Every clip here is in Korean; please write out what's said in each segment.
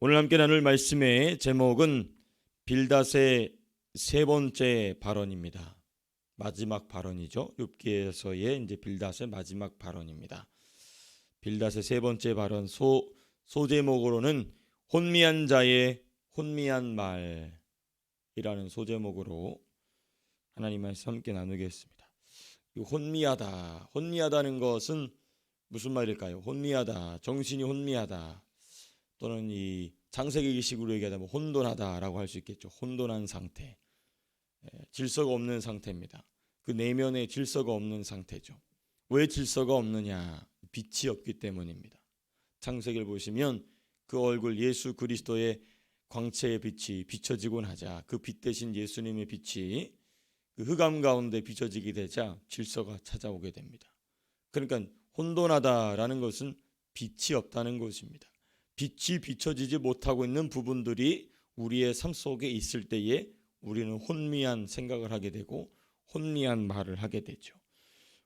오늘 함께 나눌 말씀의 제목은 빌닷의 세 번째 발언입니다. 마지막 발언이죠. 욥기에서의 이제 빌닷의 마지막 발언입니다. 빌닷의 세 번째 발언 소제목으로는 혼미한 자의 혼미한 말이라는 소제목으로 하나님 말씀 함께 나누겠습니다. 이 혼미하다는 것은 무슨 말일까요? 혼미하다, 정신이 혼미하다, 또는 이 창세기식으로 얘기하자면 혼돈하다라고 할 수 있겠죠. 혼돈한 상태, 질서가 없는 상태입니다. 그 내면에 질서가 없는 상태죠. 왜 질서가 없느냐? 빛이 없기 때문입니다. 창세기를 보시면 그 얼굴 예수 그리스도의 광채의 빛이 비춰지곤 하자 그 빛 대신 예수님의 빛이 그 흑암 가운데 비춰지게 되자 질서가 찾아오게 됩니다. 그러니까 혼돈하다라는 것은 빛이 없다는 것입니다. 빛이 비춰지지 못하고 있는 부분들이 우리의 삶 속에 있을 때에 우리는 혼미한 생각을 하게 되고 혼미한 말을 하게 되죠.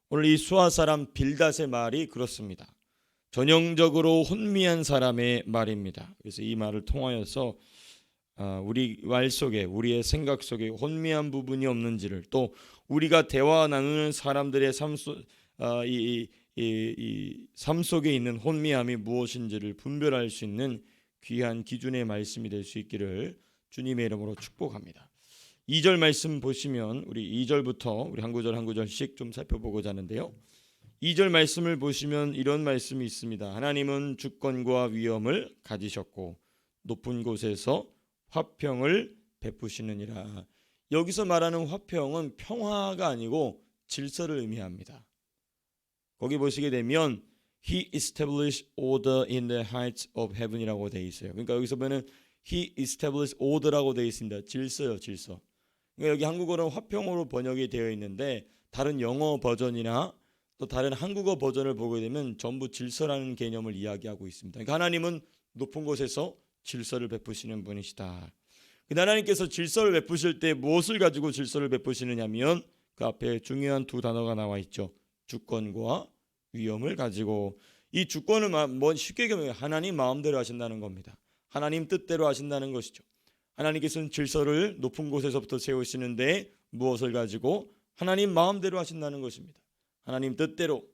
오늘 이 수아 사람 빌닷의 말이 그렇습니다. 전형적으로 혼미한 사람의 말입니다. 그래서 이 말을 통하여서 우리 말 속에, 우리의 생각 속에 혼미한 부분이 없는지를, 또 우리가 대화 나누는 사람들의 삶 속에 있는 혼미함이 무엇인지를 분별할 수 있는 귀한 기준의 말씀이 될 수 있기를 주님의 이름으로 축복합니다. 2절 말씀 보시면 우리 2절부터 우리 한 구절 한 구절씩 좀 살펴보고자 하는데요. 2절 말씀을 보시면 이런 말씀이 있습니다. 하나님은 주권과 위엄을 가지셨고 높은 곳에서 화평을 베푸시느니라. 여기서 말하는 화평은 평화가 아니고 질서를 의미합니다. 거기 보시게 되면 He established order in the heights of heaven이라고 되어 있어요. 그러니까 여기서 보면 He established order라고 되어 있습니다. 질서요, 질서. 그러니까 여기 한국어로는 화평으로 번역이 되어 있는데 다른 영어 버전이나 또 다른 한국어 버전을 보게 되면 전부 질서라는 개념을 이야기하고 있습니다. 그러니까 하나님은 높은 곳에서 질서를 베푸시는 분이시다. 하나님께서 질서를 베푸실 때 무엇을 가지고 질서를 베푸시느냐면 그 앞에 중요한 두 단어가 나와 있죠. 주권과 위엄을 가지고, 이 주권은 쉽게 얘기하면 하나님 마음대로 하신다는 겁니다. 하나님 뜻대로 하신다는 것이죠. 하나님께서는 질서를 높은 곳에서부터 세우시는데 무엇을 가지고? 하나님 마음대로 하신다는 것입니다. 하나님 뜻대로,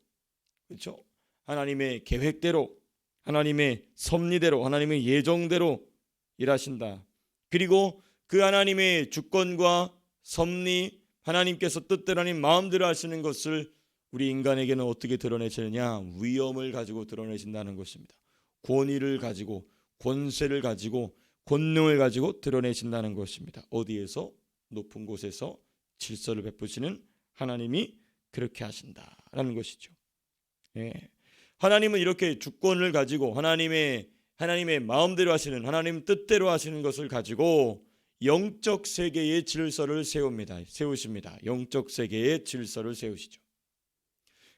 그렇죠? 하나님의 계획대로, 하나님의 섭리대로, 하나님의 예정대로 일하신다. 그리고 그 하나님의 주권과 섭리, 하나님께서 뜻대로 하나님 마음대로 하시는 것을 우리 인간에게는 어떻게 드러내시느냐? 위엄을 가지고 드러내신다는 것입니다. 권위를 가지고, 권세를 가지고, 권능을 가지고 드러내신다는 것입니다. 어디에서? 높은 곳에서 질서를 베푸시는 하나님이 그렇게 하신다라는 것이죠. 예. 하나님은 이렇게 주권을 가지고 하나님의 마음대로 하시는, 하나님 뜻대로 하시는 것을 가지고 영적 세계의 질서를 세우십니다. 영적 세계의 질서를 세우시죠.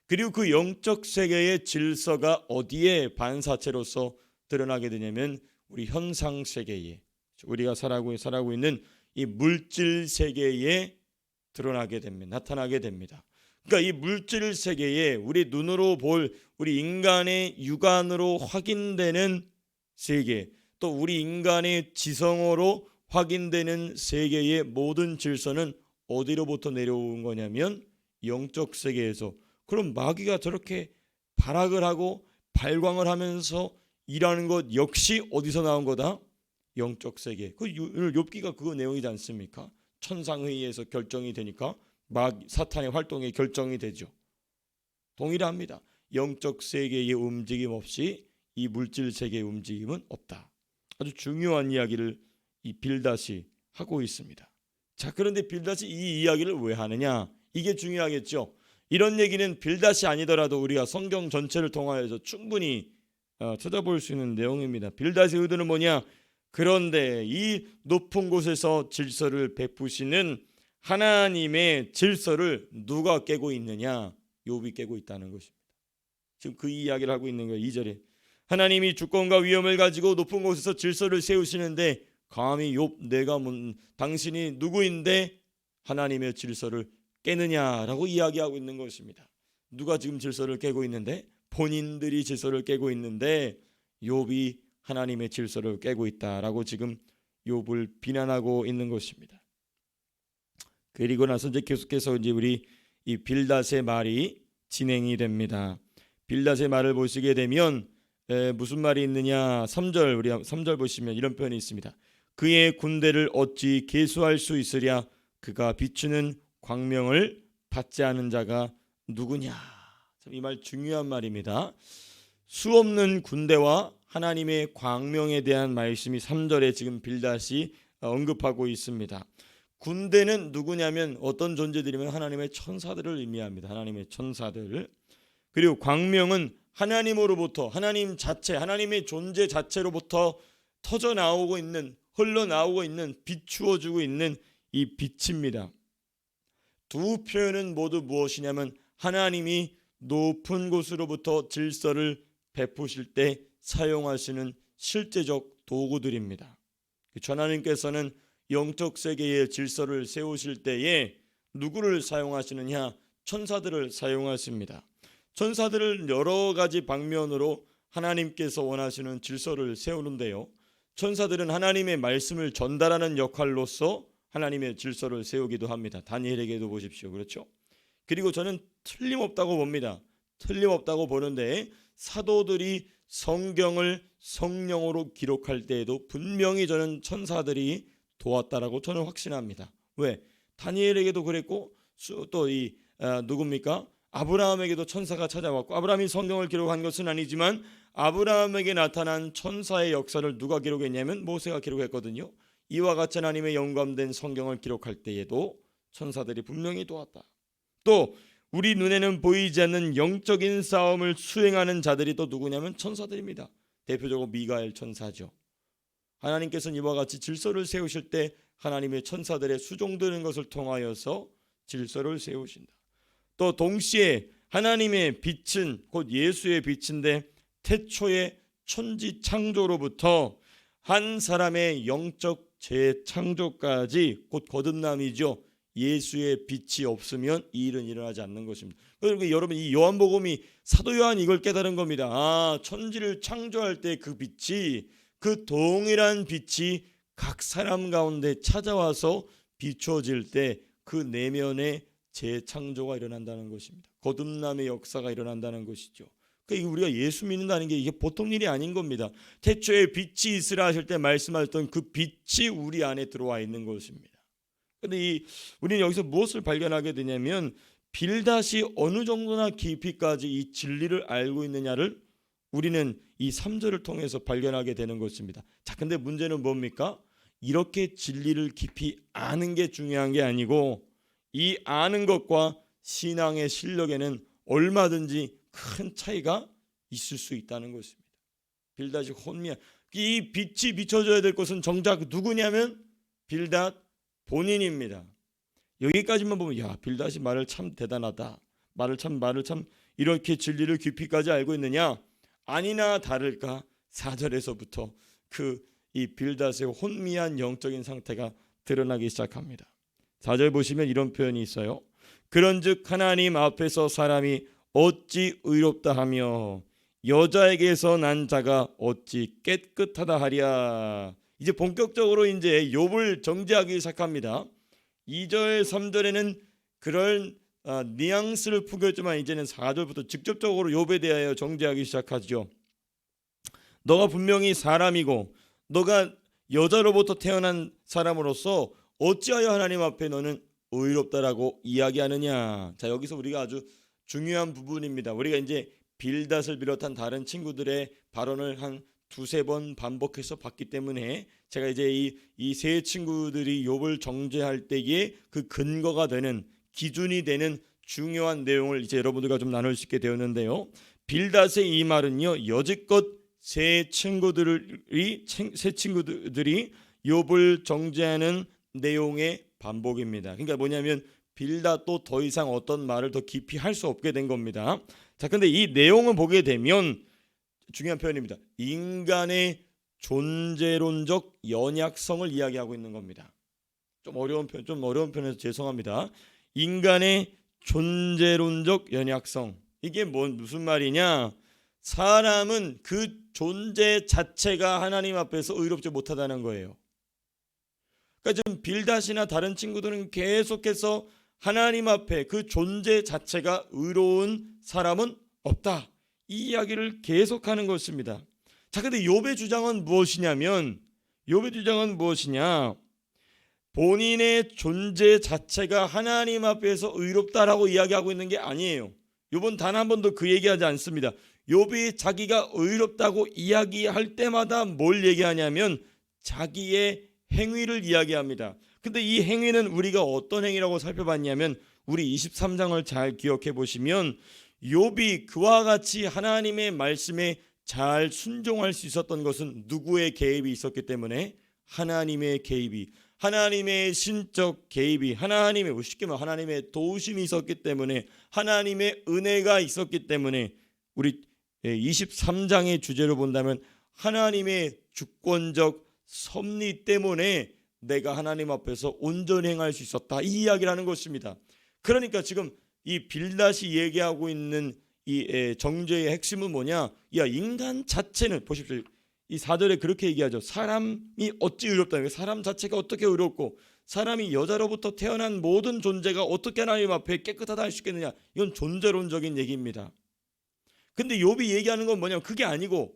그리고 그 영적 세계의 질서가 어디에 반사체로서 드러나게 되냐면 우리 현상 세계에, 우리가 살아가고 있는 이 물질 세계에 드러나게 됩니다. 나타나게 됩니다. 그러니까 이 물질 세계에 우리 눈으로 볼, 우리 인간의 육안으로 확인되는 세계, 또 우리 인간의 지성으로 확인되는 세계의 모든 질서는 어디로부터 내려온 거냐면 영적 세계에서. 그럼 마귀가 저렇게 발악을 하고 발광을 하면서 일하는 것 역시 어디서 나온 거다? 영적 세계. 그 욥기가 그거 내용이지 않습니까? 천상회의에서 결정이 되니까 사탄의 활동이 결정이 되죠. 동일합니다. 영적 세계의 움직임 없이 이 물질 세계의 움직임은 없다. 아주 중요한 이야기를 이 빌닷이 하고 있습니다. 자, 그런데 빌닷이 이 이야기를 왜 하느냐? 이게 중요하겠죠. 이런 얘기는 빌닷이 아니더라도 우리가 성경 전체를 통하여서 충분히 찾아볼 수 있는 내용입니다. 빌닷의 의도는 뭐냐? 그런데 이 높은 곳에서 질서를 베푸시는 하나님의 질서를 누가 깨고 있느냐? 욥이 깨고 있다는 것입니다. 지금 그 이야기를 하고 있는 거예요. 2절에 하나님이 주권과 위엄을 가지고 높은 곳에서 질서를 세우시는데 감히 욥, 당신이 누구인데 하나님의 질서를 깨느냐라고 이야기하고 있는 것입니다. 누가 지금 질서를 깨고 있는데? 본인들이 질서를 깨고 있는데 욥이 하나님의 질서를 깨고 있다라고 지금 욥을 비난하고 있는 것입니다. 그리고 나서 이제 계속해서 이제 우리 이 빌닷의 말이 진행이 됩니다. 빌닷의 말을 보시게 되면 무슨 말이 있느냐? 3절, 우리 3절 보시면 이런 표현이 있습니다. 그의 군대를 어찌 계수할 수 있으랴? 그가 비추는 광명을 받지 않은 자가 누구냐? 이 말 중요한 말입니다. 수없는 군대와 하나님의 광명에 대한 말씀이 3절에 지금 빌닷이 언급하고 있습니다. 군대는 누구냐면 어떤 존재들이면 하나님의 천사들을 의미합니다. 하나님의 천사들. 그리고 광명은 하나님으로부터, 하나님 자체, 하나님의 존재 자체로부터 터져 나오고 있는, 흘러나오고 있는, 비추어주고 있는 이 빛입니다. 두 표현은 모두 무엇이냐면 하나님이 높은 곳으로부터 질서를 베푸실 때 사용하시는 실제적 도구들입니다. 하나님께서는 영적 세계의 질서를 세우실 때에 누구를 사용하시느냐? 천사들을 사용하십니다. 천사들을 여러 가지 방면으로 하나님께서 원하시는 질서를 세우는데요. 천사들은 하나님의 말씀을 전달하는 역할로서 하나님의 질서를 세우기도 합니다. 다니엘에게도 보십시오. 그렇죠? 그리고 저는 틀림없다고 봅니다. 틀림없다고 보는데 사도들이 성경을 성령으로 기록할 때에도 분명히 저는 천사들이 도왔다라고 저는 확신합니다. 왜? 다니엘에게도 그랬고 또 누굽니까? 아브라함에게도 천사가 찾아왔고, 아브라함이 성경을 기록한 것은 아니지만 아브라함에게 나타난 천사의 역사를 누가 기록했냐면 모세가 기록했거든요. 이와 같이 하나님의 영감된 성경을 기록할 때에도 천사들이 분명히 도왔다. 또 우리 눈에는 보이지 않는 영적인 싸움을 수행하는 자들이 또 누구냐면 천사들입니다. 대표적으로 미가엘 천사죠. 하나님께서는 이와 같이 질서를 세우실 때 하나님의 천사들의 수종드는 것을 통하여서 질서를 세우신다. 또 동시에 하나님의 빛은 곧 예수의 빛인데 태초의 천지 창조로부터 한 사람의 영적 재창조까지 곧 거듭남이죠. 예수의 빛이 없으면 이 일은 일어나지 않는 것입니다. 그러니까 여러분 이 요한복음이 사도 요한이 이걸 깨달은 겁니다. 천지를 창조할 때 그 빛이, 그 동일한 빛이 각 사람 가운데 찾아와서 비춰질 때 그 내면에 재창조가 일어난다는 것입니다. 거듭남의 역사가 일어난다는 것이죠. 그러니까 우리가 예수 믿는다는 게 이게 보통 일이 아닌 겁니다. 태초에 빛이 있으라 하실 때 말씀하셨던 그 빛이 우리 안에 들어와 있는 것입니다. 그런데 우리는 여기서 무엇을 발견하게 되냐면 빌닷이 어느 정도나 깊이까지 이 진리를 알고 있느냐를 우리는 이 3절을 통해서 발견하게 되는 것입니다. 자, 근데 문제는 뭡니까? 이렇게 진리를 깊이 아는 게 중요한 게 아니고 이 아는 것과 신앙의 실력에는 얼마든지 큰 차이가 있을 수 있다는 것입니다. 빌닷이 혼미한 이 빛이 비춰져야 될 것은 정작 누구냐면 빌닷 본인입니다. 여기까지만 보면 야, 빌닷이 말을 참 대단하다. 말을 참 이렇게 진리를 깊이까지 알고 있느냐? 아니나 다를까 4절에서부터 이 빌닷의 혼미한 영적인 상태가 드러나기 시작합니다. 4절 보시면 이런 표현이 있어요. 그런즉 하나님 앞에서 사람이 어찌 의롭다 하며 여자에게서 난 자가 어찌 깨끗하다 하랴. 이제 본격적으로 이제 욥을 정죄하기 시작합니다. 2절 3절에는 그런 뉘앙스를 풍겼지만 이제는 4절부터 직접적으로 욥에 대하여 정죄하기 시작하죠. 너가 분명히 사람이고 너가 여자로부터 태어난 사람으로서 어찌하여 하나님 앞에 너는 의롭다라고 이야기하느냐. 자, 여기서 우리가 아주 중요한 부분입니다. 우리가 이제 빌닷을 비롯한 다른 친구들의 발언을 한 두세 번 반복해서 봤기 때문에 제가 이제 이 세 친구들이 욥을 정죄할 때에 그 근거가 되는 기준이 되는 중요한 내용을 이제 여러분들과 좀 나눌 수 있게 되었는데요. 빌닷의 이 말은요, 여지껏 세 친구들이 욥을 정죄하는 내용의 반복입니다. 그러니까 뭐냐면 빌닷도 더 이상 어떤 말을 더 깊이 할 수 없게 된 겁니다. 자, 근데 이 내용을 보게 되면 중요한 표현입니다. 인간의 존재론적 연약성을 이야기하고 있는 겁니다. 좀 어려운 표현에서 죄송합니다. 인간의 존재론적 연약성. 이게 무슨 말이냐? 사람은 그 존재 자체가 하나님 앞에서 의롭지 못하다는 거예요. 그러니까 지금 빌닷이나 다른 친구들은 계속해서 하나님 앞에 그 존재 자체가 의로운 사람은 없다, 이 이야기를 계속하는 것입니다. 자, 근데 욥의 주장은 무엇이냐면, 욥의 주장은 무엇이냐? 본인의 존재 자체가 하나님 앞에서 의롭다라고 이야기하고 있는 게 아니에요. 욥은 단 한 번도 그 얘기하지 않습니다. 욥이 자기가 의롭다고 이야기할 때마다 뭘 얘기하냐면 자기의 행위를 이야기합니다. 근데 이 행위는 우리가 어떤 행위라고 살펴봤냐면, 우리 23장을 잘 기억해 보시면 욥이 그와 같이 하나님의 말씀에 잘 순종할 수 있었던 것은 누구의 개입이 있었기 때문에? 하나님의 개입이, 하나님의 신적 개입이, 하나님의, 쉽게 말하면 하나님의 도우심이 있었기 때문에, 하나님의 은혜가 있었기 때문에, 우리 23장의 주제로 본다면 하나님의 주권적 섭리 때문에 내가 하나님 앞에서 온전히 행할 수 있었다, 이 이야기를 하는 것입니다. 그러니까 지금 이 빌닷이 얘기하고 있는 이 정죄의 핵심은 뭐냐? 야, 인간 자체는, 보십시오, 이 4절에 그렇게 얘기하죠. 사람이 어찌 의롭다, 사람 자체가 어떻게 의롭고 사람이 여자로부터 태어난 모든 존재가 어떻게 하나님 앞에 깨끗하다 할 수 있겠느냐? 이건 존재론적인 얘기입니다. 근데 욥이 얘기하는 건 뭐냐면 그게 아니고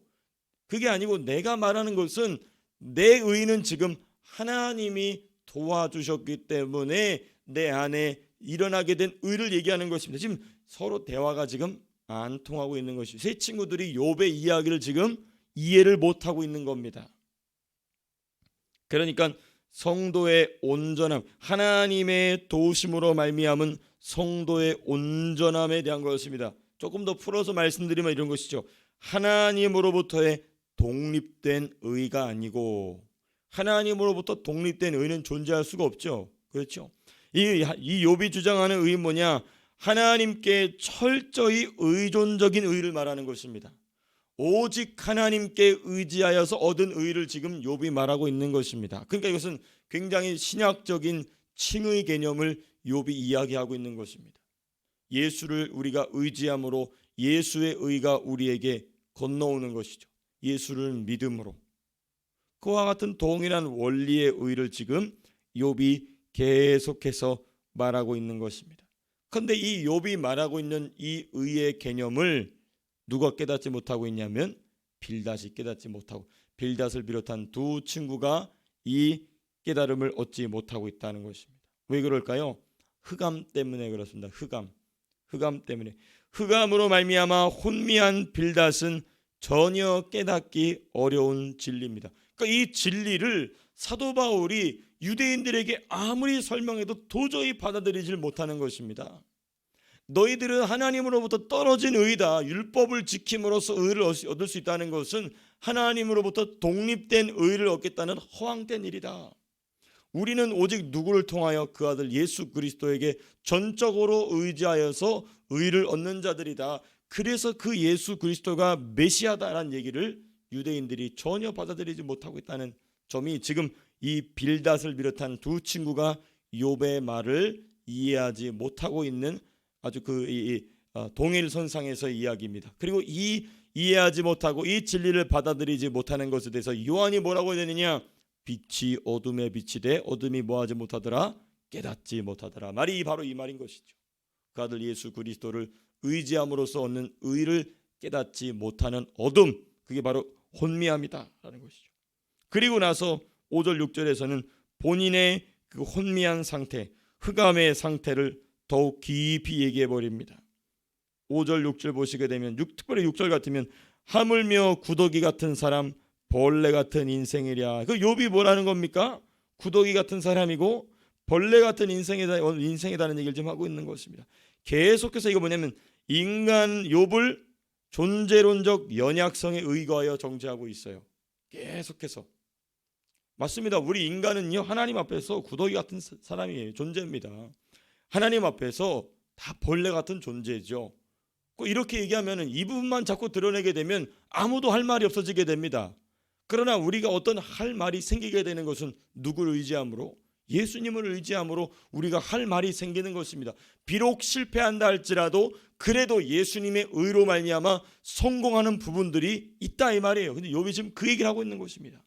내가 말하는 것은 내 의는 지금 하나님이 도와주셨기 때문에 내 안에 일어나게 된 의를 얘기하는 것입니다. 지금 서로 대화가 지금 안 통하고 있는 것이, 세 친구들이 욥의 이야기를 지금 이해를 못하고 있는 겁니다. 그러니까 성도의 온전함, 하나님의 도우심으로 말미암은 성도의 온전함에 대한 것입니다. 조금 더 풀어서 말씀드리면 이런 것이죠. 하나님으로부터의 독립된 의가 아니고, 하나님으로부터 독립된 의는 존재할 수가 없죠. 그렇죠? 이 욥이 주장하는 의는 뭐냐? 하나님께 철저히 의존적인 의를 말하는 것입니다. 오직 하나님께 의지하여서 얻은 의를 지금 욥이 말하고 있는 것입니다. 그러니까 이것은 굉장히 신약적인 칭의 개념을 욥이 이야기하고 있는 것입니다. 예수를 우리가 의지함으로 예수의 의가 우리에게 건너오는 것이죠. 예수를 믿음으로. 그와 같은 동일한 원리의 의를 지금 욥이 계속해서 말하고 있는 것입니다. 그런데 이 욥이 말하고 있는 이 의의 개념을 누가 깨닫지 못하고 있냐면 빌닷이 깨닫지 못하고, 빌닷을 비롯한 두 친구가 이 깨달음을 얻지 못하고 있다는 것입니다. 왜 그럴까요? 흑암 때문에 그렇습니다. 흑암 때문에. 흑암으로 말미암아 혼미한 빌닷은 전혀 깨닫기 어려운 진리입니다. 그러니까 이 진리를 사도 바울이 유대인들에게 아무리 설명해도 도저히 받아들이질 못하는 것입니다. 너희들은 하나님으로부터 떨어진 의다, 율법을 지킴으로써 의를 얻을 수 있다는 것은 하나님으로부터 독립된 의를 얻겠다는 허황된 일이다. 우리는 오직 누구를 통하여? 그 아들 예수 그리스도에게 전적으로 의지하여서 의를 얻는 자들이다. 그래서 그 예수 그리스도가 메시아다라는 얘기를 유대인들이 전혀 받아들이지 못하고 있다는 점이 지금 이 빌닷을 비롯한 두 친구가 욥의 말을 이해하지 못하고 있는 아주 동일선상에서의 이야기입니다. 그리고 이 이해하지 못하고 이 진리를 받아들이지 못하는 것에 대해서 요한이 뭐라고 해야 되느냐? 빛이 어둠에 비치되 어둠이 뭐하지 못하더라? 깨닫지 못하더라. 말이 바로 이 말인 것이죠. 그 아들 예수 그리스도를 의지함으로써 얻는 의를 깨닫지 못하는 어둠, 그게 바로 혼미함이다라는 것이죠. 그리고 나서 5절 6절에서는 본인의 그 혼미한 상태, 흑암의 상태를 더욱 깊이 얘기해 버립니다. 5절 6절 보시게 되면 특별히 6절 같으면 하물며 구더기 같은 사람, 벌레 같은 인생이랴. 그 욥이 뭐라는 겁니까? 구더기 같은 사람이고 벌레 같은 인생이다는 얘기를 좀 하고 있는 것입니다. 계속해서 이거 뭐냐면 인간 욥을 존재론적 연약성에 의거하여 정죄하고 있어요. 계속해서. 맞습니다. 우리 인간은요, 하나님 앞에서 구더기 같은 사람이에요. 존재입니다. 하나님 앞에서 다 벌레 같은 존재죠. 이렇게 얘기하면 이 부분만 자꾸 드러내게 되면 아무도 할 말이 없어지게 됩니다. 그러나 우리가 어떤 할 말이 생기게 되는 것은 누구를 의지함으로? 예수님을 의지함으로 우리가 할 말이 생기는 것입니다. 비록 실패한다 할지라도 그래도 예수님의 의로 말미암아 성공하는 부분들이 있다 이 말이에요. 근데 욥이 지금 그 얘기를 하고 있는 것입니다.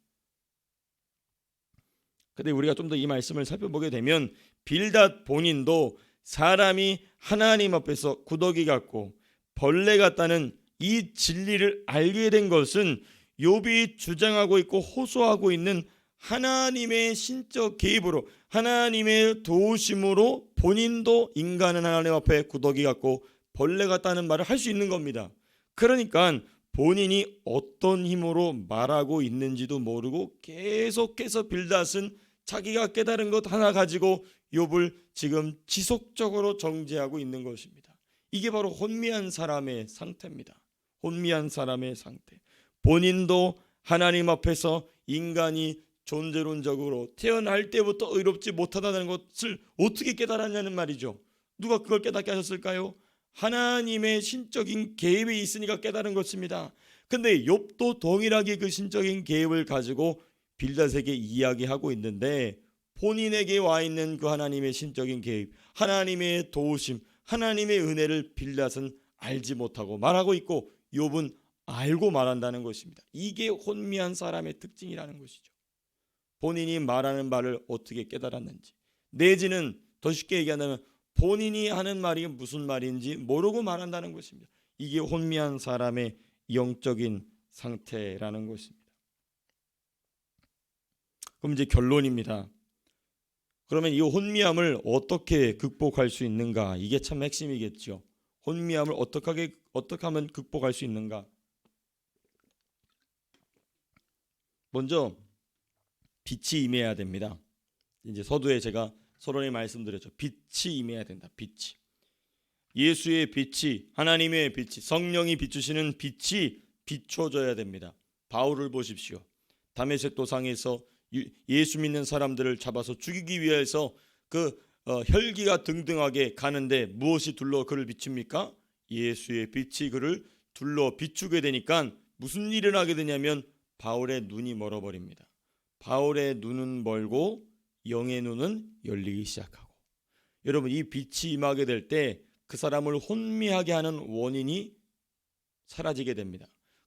근데 우리가 좀 더 이 말씀을 살펴보게 되면 빌닷 본인도 사람이 하나님 앞에서 구더기 같고 벌레 같다는 이 진리를 알게 된 것은 욥이 주장하고 있고 호소하고 있는 하나님의 신적 개입으로, 하나님의 도우심으로 본인도 인간은 하나님 앞에 구더기 같고 벌레 같다는 말을 할 수 있는 겁니다. 그러니까 본인이 어떤 힘으로 말하고 있는지도 모르고 계속해서 빌닷은 자기가 깨달은 것 하나 가지고 욥을 지금 지속적으로 정죄하고 있는 것입니다. 이게 바로 혼미한 사람의 상태입니다. 혼미한 사람의 상태. 본인도 하나님 앞에서 인간이 존재론적으로 태어날 때부터 의롭지 못하다는 것을 어떻게 깨달았냐는 말이죠. 누가 그걸 깨닫게 하셨을까요? 하나님의 신적인 개입이 있으니까 깨달은 것입니다. 근데 욥도 동일하게 그 신적인 개입을 가지고 빌닷에게 이야기하고 있는데, 본인에게 와 있는 그 하나님의 신적인 개입, 하나님의 도우심, 하나님의 은혜를 빌닷은 알지 못하고 말하고 있고 욥은 알고 말한다는 것입니다. 이게 혼미한 사람의 특징이라는 것이죠. 본인이 말하는 말을 어떻게 깨달았는지, 내지는 더 쉽게 얘기한다면 본인이 하는 말이 무슨 말인지 모르고 말한다는 것입니다. 이게 혼미한 사람의 영적인 상태라는 것입니다. 그럼 이제 결론입니다. 그러면 이 혼미함을 어떻게 극복할 수 있는가? 이게 참 핵심이겠죠. 혼미함을 어떻게 하면 극복할 수 있는가? 먼저 빛이 임해야 됩니다. 이제 서두에 제가 서론에 말씀드렸죠. 빛이 임해야 된다. 빛이. 예수의 빛이, 하나님의 빛이, 성령이 비추시는 빛이 비춰져야 됩니다. 바울을 보십시오. 다메섹 도상에서 예수 믿는 사람들을 잡아서 죽이기 위해서 그 혈기가 등등하게 가는데 무엇이 둘러 그를 비춥니까? 예수의 빛이 그를 둘러 비추게 되니까 무슨 일이 일어나게 되냐면 바울의 눈이 멀어버립니다. 바울의 눈은 멀고 영의 눈은 열리기 시작하고, 여러분 이 빛이 임하게 될 때 그 사람을 혼미하게 하는 원인이 사라지게 됩니다.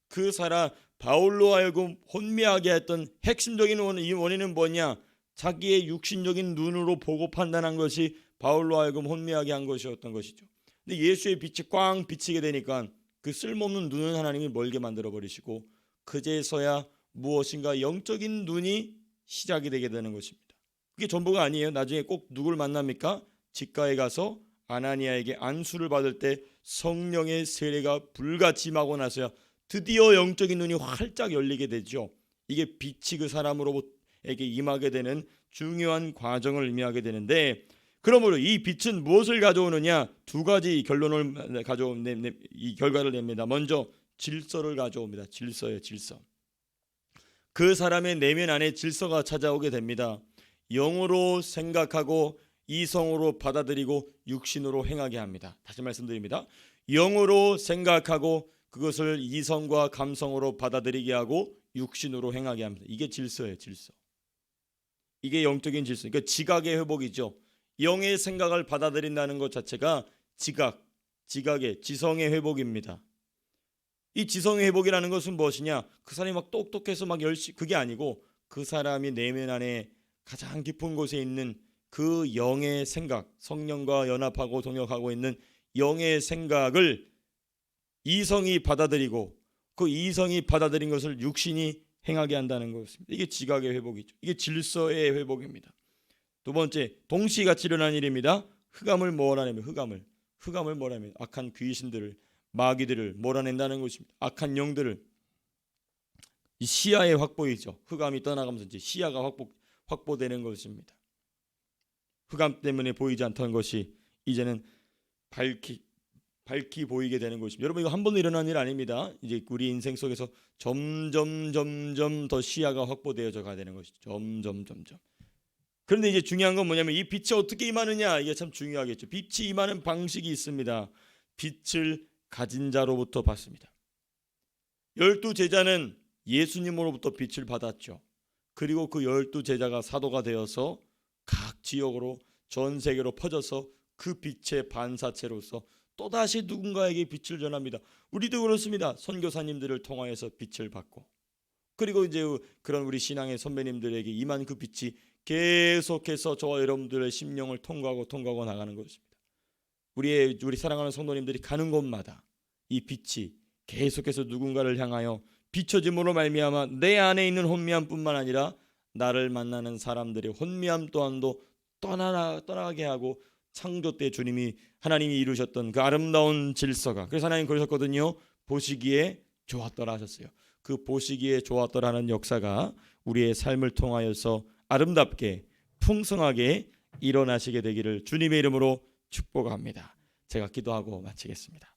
그 사람 바울로 하여금 혼미하게 했던 핵심적인 원인은 뭐냐? 자기의 육신적인 눈으로 보고 판단한 것이 바울로 하여금 혼미하게 한 것이었던 것이죠. 근데 예수의 빛이 꽝 비치게 되니까 그 쓸모없는 눈은 하나님이 멀게 만들어 버리시고 그제서야 무엇인가 영적인 눈이 시작이 되게 되는 것입니다. 그게 전부가 아니에요. 나중에 꼭 누굴 만납니까? 직가에 가서 아나니아에게 안수를 받을 때 성령의 세례가 불같이 임하고 나서야 드디어 영적인 눈이 활짝 열리게 되죠. 이게 빛이 그 사람으로에게 임하게 되는 중요한 과정을 의미하게 되는데, 그러므로 이 빛은 무엇을 가져오느냐? 두 가지 결론을 이 결과를 냅니다. 먼저 질서를 가져옵니다. 질서예요. 질서. 그 사람의 내면 안에 질서가 찾아오게 됩니다. 영으로 생각하고 이성으로 받아들이고 육신으로 행하게 합니다. 다시 말씀드립니다. 영으로 생각하고 그것을 이성과 감성으로 받아들이게 하고 육신으로 행하게 합니다. 이게 질서예요. 질서. 이게 영적인 질서. 그러니까 지각의 회복이죠. 영의 생각을 받아들인다는 것 자체가 지각의 지성의 회복입니다. 이 지성의 회복이라는 것은 무엇이냐? 그 사람이 막 똑똑해서 막 그게 아니고 그 사람이 내면 안에 가장 깊은 곳에 있는 그 영의 생각, 성령과 연합하고 동역하고 있는 영의 생각을 이성이 받아들이고 그 이성이 받아들인 것을 육신이 행하게 한다는 것입니다. 이게 지각의 회복이죠. 이게 질서의 회복입니다. 두 번째, 동시같이 일어난 일입니다. 흑암을 몰아내며 흑암을 몰아내며 악한 귀신들을, 마귀들을 몰아낸다는 것입니다. 악한 영들을. 이 시야의 확보이죠. 흑암이 떠나가면서 이제 시야가 확보되는 것입니다. 흑암 때문에 보이지 않던 것이 이제는 밝히 보이게 되는 것입니다. 여러분 이거 한 번도 일어난 일 아닙니다. 이제 우리 인생 속에서 점점 더 시야가 확보되어져 가야 되는 것이죠. 점점. 그런데 이제 중요한 건 뭐냐면 이 빛이 어떻게 임하느냐, 이게 참 중요하겠죠. 빛이 임하는 방식이 있습니다. 빛을 가진 자로부터 받습니다. 12제자는 예수님으로부터 빛을 받았죠. 그리고 그 12제자가 사도가 되어서 각 지역으로 전 세계로 퍼져서 그 빛의 반사체로서 또다시 누군가에게 빛을 전합니다. 우리도 그렇습니다. 선교사님들을 통하여서 빛을 받고, 그리고 이제 그런 우리 신앙의 선배님들에게 임한 그 빛이 계속해서 저와 여러분들의 심령을 통과하고 나가는 것입니다. 우리 사랑하는 성도님들이 가는 곳마다 이 빛이 계속해서 누군가를 향하여 비춰짐으로 말미암아 내 안에 있는 혼미함뿐만 아니라 나를 만나는 사람들의 혼미함 또한도 떠나게 하고, 창조 때 하나님이 이루셨던 그 아름다운 질서가, 그래서 하나님 그러셨거든요. 보시기에 좋았더라 하셨어요. 그 보시기에 좋았더라는 역사가 우리의 삶을 통하여서 아름답게 풍성하게 일어나시게 되기를 주님의 이름으로 축복합니다. 제가 기도하고 마치겠습니다.